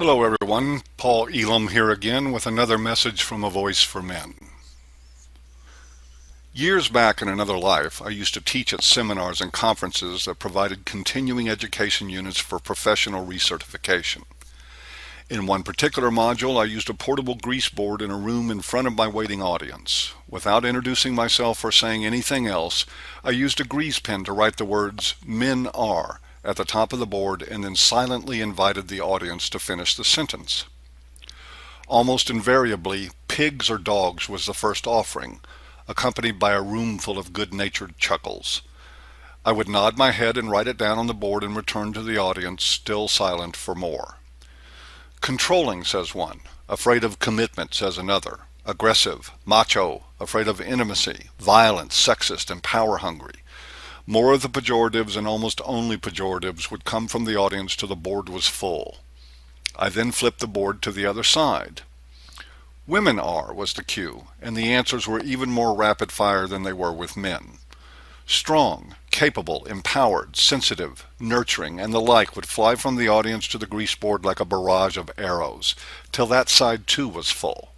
Hello, everyone. Paul Elam here again with another message from A Voice for Men. Years back in another life, I used to teach at seminars and conferences that provided continuing education units for professional recertification. In one particular module, I used a portable grease board in a room in front of my waiting audience. Without introducing myself or saying anything else, I used a grease pen to write the words "Men are" at the top of the board and then silently invited the audience to finish the sentence. Almost invariably, pigs or dogs was the first offering, accompanied by a room full of good-natured chuckles. I would nod my head and write it down on the board and return to the audience, still silent, for more. Controlling, says one. Afraid of commitment, says another. Aggressive, macho, afraid of intimacy, violent, sexist, and power-hungry. More of the pejoratives and almost only pejoratives would come from the audience till the board was full. I then flipped the board to the other side. Women are was the cue, and the answers were even more rapid fire than they were with men. Strong, capable, empowered, sensitive, nurturing, and the like would fly from the audience to the grease board like a barrage of arrows, till that side too was full.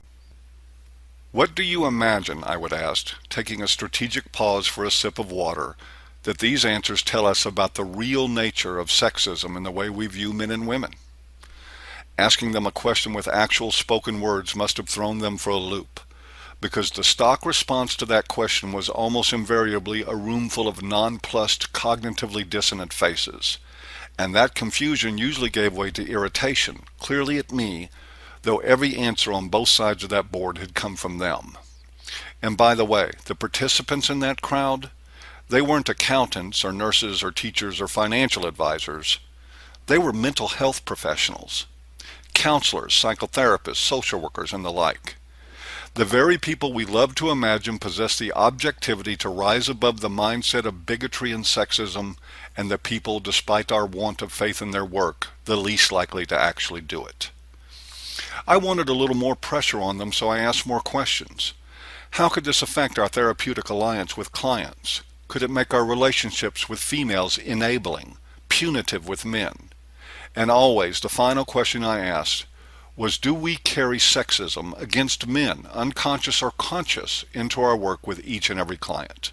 What do you imagine, I would ask, taking a strategic pause for a sip of water, that these answers tell us about the real nature of sexism and the way we view men and women? Asking them a question with actual spoken words must have thrown them for a loop, because the stock response to that question was almost invariably a room full of nonplussed, cognitively dissonant faces, and that confusion usually gave way to irritation, clearly at me, though every answer on both sides of that board had come from them. And by the way, the participants in that crowd, they weren't accountants or nurses or teachers or financial advisors. They were mental health professionals, counselors, psychotherapists, social workers, and the like. The very people we love to imagine possess the objectivity to rise above the mindset of bigotry and sexism, and the people, despite our want of faith in their work, the least likely to actually do it. I wanted a little more pressure on them, so I asked more questions. How could this affect our therapeutic alliance with clients? Could it make our relationships with females enabling, punitive with men? And always, the final question I asked was, do we carry sexism against men, unconscious or conscious, into our work with each and every client?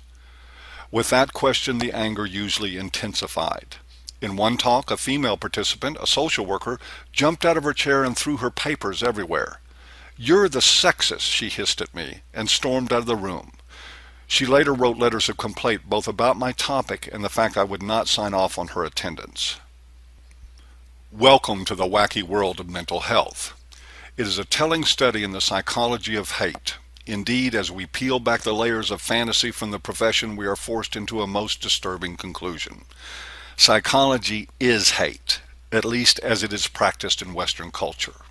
With that question, the anger usually intensified. In one talk, a female participant, a social worker, jumped out of her chair and threw her papers everywhere. "You're the sexist," she hissed at me, and stormed out of the room. She later wrote letters of complaint both about my topic and the fact I would not sign off on her attendance. Welcome to the wacky world of mental health. It is a telling study in the psychology of hate. Indeed, as we peel back the layers of fantasy from the profession, we are forced into a most disturbing conclusion. Psychology is hate, at least as it is practiced in Western culture.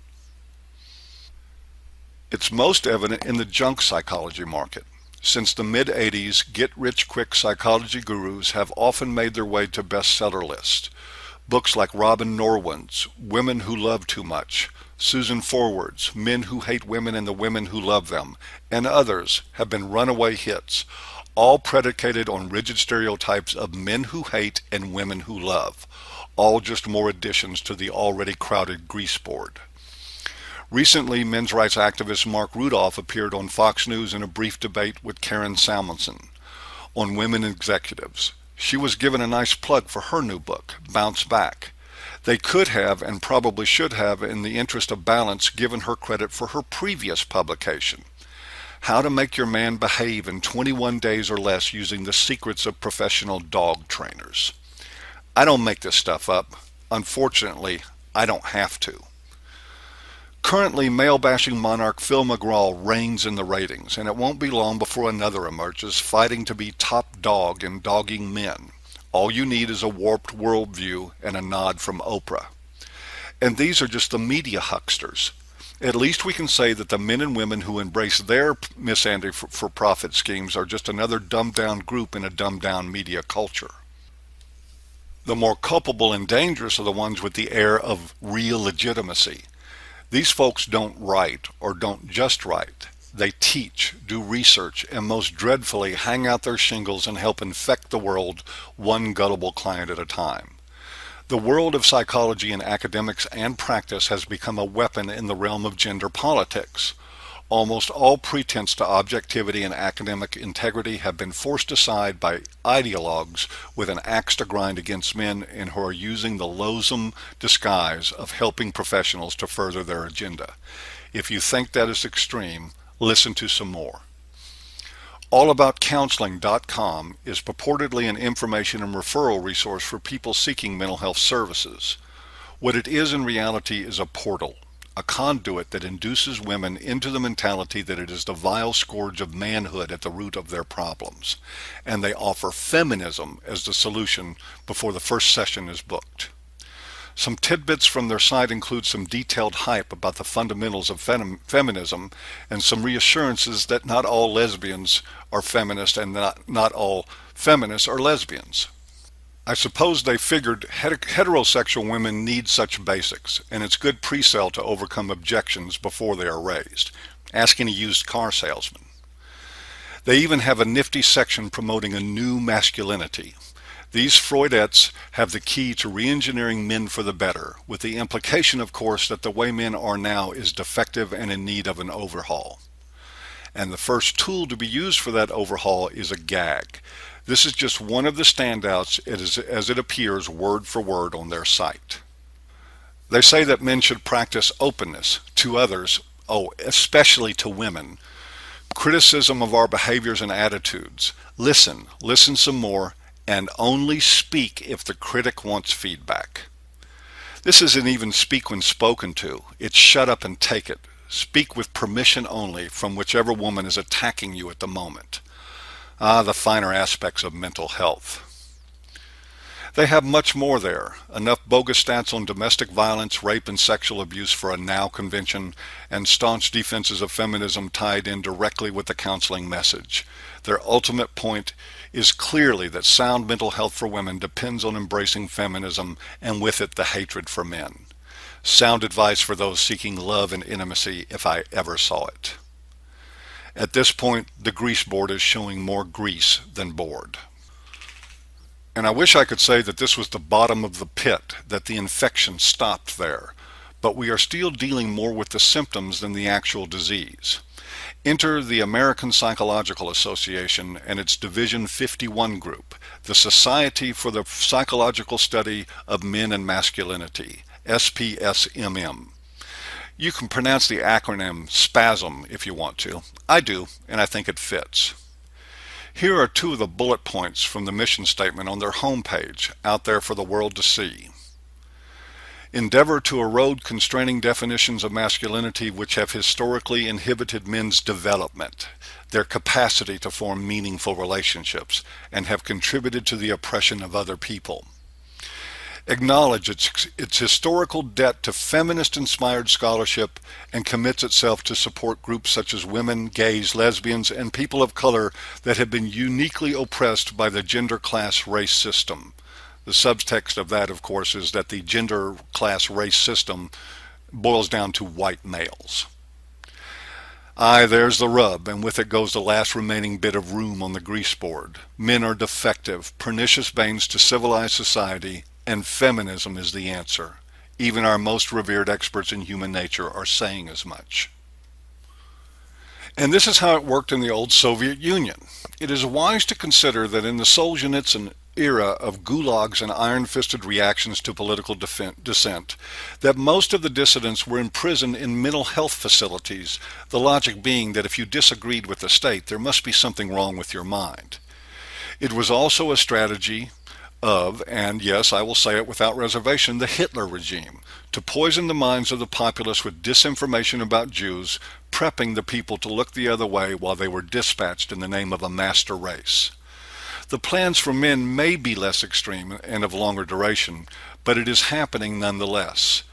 It's most evident in the junk psychology market. Since the mid-'80s, get-rich-quick psychology gurus have often made their way to bestseller lists. Books like Robin Norwin's Women Who Love Too Much, Susan Forward's Men Who Hate Women and the Women Who Love Them, and others have been runaway hits, all predicated on rigid stereotypes of men who hate and women who love, all just more additions to the already crowded grease board. Recently, men's rights activist Mark Rudolph appeared on Fox News in a brief debate with Karen Salmonson on women executives. She was given a nice plug for her new book, Bounce Back. They could have, and probably should have, in the interest of balance, given her credit for her previous publication, How to Make Your Man Behave in 21 Days or Less Using the Secrets of Professional Dog Trainers. I don't make this stuff up. Unfortunately, I don't have to. Currently, male-bashing monarch Phil McGraw reigns in the ratings, and it won't be long before another emerges fighting to be top dog in dogging men. All you need is a warped worldview and a nod from Oprah. And these are just the media hucksters. At least we can say that the men and women who embrace their for-profit schemes are just another dumbed-down group in a dumbed-down media culture. The more culpable and dangerous are the ones with the air of real legitimacy. These folks don't write, or don't just write. They teach, do research, and most dreadfully hang out their shingles and help infect the world one gullible client at a time. The world of psychology in academics and practice has become a weapon in the realm of gender politics. Almost all pretense to objectivity and academic integrity have been forced aside by ideologues with an axe to grind against men and who are using the loathsome disguise of helping professionals to further their agenda. If you think that is extreme, listen to some more. AllaboutCounseling.com is purportedly an information and referral resource for people seeking mental health services. What it is in reality is a portal, a conduit that induces women into the mentality that it is the vile scourge of manhood at the root of their problems, and they offer feminism as the solution before the first session is booked. Some tidbits from their site include some detailed hype about the fundamentals of feminism and some reassurances that not all lesbians are feminist and not all feminists are lesbians. I suppose they figured heterosexual women need such basics, and it's good pre-sale to overcome objections before they are raised. Ask any used car salesman. They even have a nifty section promoting a new masculinity. These Freudettes have the key to re-engineering men for the better, with the implication, of course, that the way men are now is defective and in need of an overhaul. And the first tool to be used for that overhaul is a gag. This is just one of the standouts as it appears word for word on their site. They say that men should practice openness to others, especially to women, criticism of our behaviors and attitudes, listen some more, and only speak if the critic wants feedback. This isn't even speak when spoken to. It's shut up and take it. Speak with permission only from whichever woman is attacking you at the moment. The finer aspects of mental health. They have much more there. Enough bogus stats on domestic violence, rape, and sexual abuse for a now convention, and staunch defenses of feminism tied in directly with the counseling message. Their ultimate point is clearly that sound mental health for women depends on embracing feminism, and with it the hatred for men. Sound advice for those seeking love and intimacy, if I ever saw it. At this point, the grease board is showing more grease than board. And I wish I could say that this was the bottom of the pit, that the infection stopped there, but we are still dealing more with the symptoms than the actual disease. Enter the American Psychological Association and its Division 51 group, the Society for the Psychological Study of Men and Masculinity, SPSMM. You can pronounce the acronym SPASM if you want to. I do, and I think it fits. Here are two of the bullet points from the mission statement on their homepage, out there for the world to see. Endeavor to erode constraining definitions of masculinity which have historically inhibited men's development, their capacity to form meaningful relationships, and have contributed to the oppression of other people. Acknowledge its historical debt to feminist-inspired scholarship and commits itself to support groups such as women, gays, lesbians, and people of color that have been uniquely oppressed by the gender class race system. The subtext of that, of course, is that the gender class race system boils down to white males. Aye, there's the rub, and with it goes the last remaining bit of room on the grease board. Men are defective, pernicious banes to civilized society, and feminism is the answer. Even our most revered experts in human nature are saying as much. And this is how it worked in the old Soviet Union. It is wise to consider that in the Solzhenitsyn era of gulags and iron-fisted reactions to political dissent, that most of the dissidents were imprisoned in mental health facilities, the logic being that if you disagreed with the state, there must be something wrong with your mind. It was also a strategy of, and yes, I will say it without reservation, the Hitler regime, to poison the minds of the populace with disinformation about Jews, prepping the people to look the other way while they were dispatched in the name of a master race. The plans for men may be less extreme and of longer duration, but it is happening nonetheless.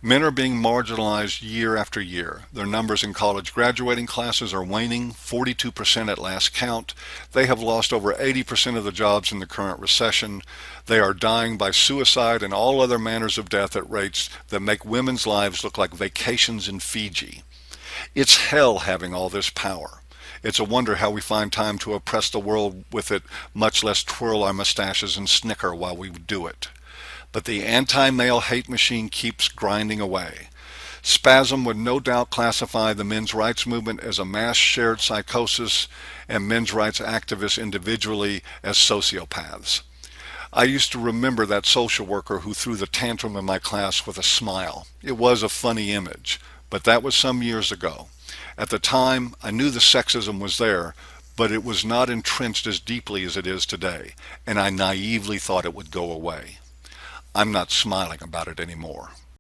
Men are being marginalized year after year. Their numbers in college graduating classes are waning, 42% at last count. They have lost over 80% of the jobs in the current recession. They are dying by suicide and all other manners of death at rates that make women's lives look like vacations in Fiji. It's hell having all this power. It's a wonder how we find time to oppress the world with it, much less twirl our mustaches and snicker while we do it. but the anti-male hate machine keeps grinding away. Spasm would no doubt classify the men's rights movement as a mass shared psychosis and men's rights activists individually as sociopaths. I used to remember that social worker who threw the tantrum in my class with a smile. It was a funny image, but that was some years ago. At the time, I knew the sexism was there, but it was not entrenched as deeply as it is today, and I naively thought it would go away. I'm not smiling about it anymore.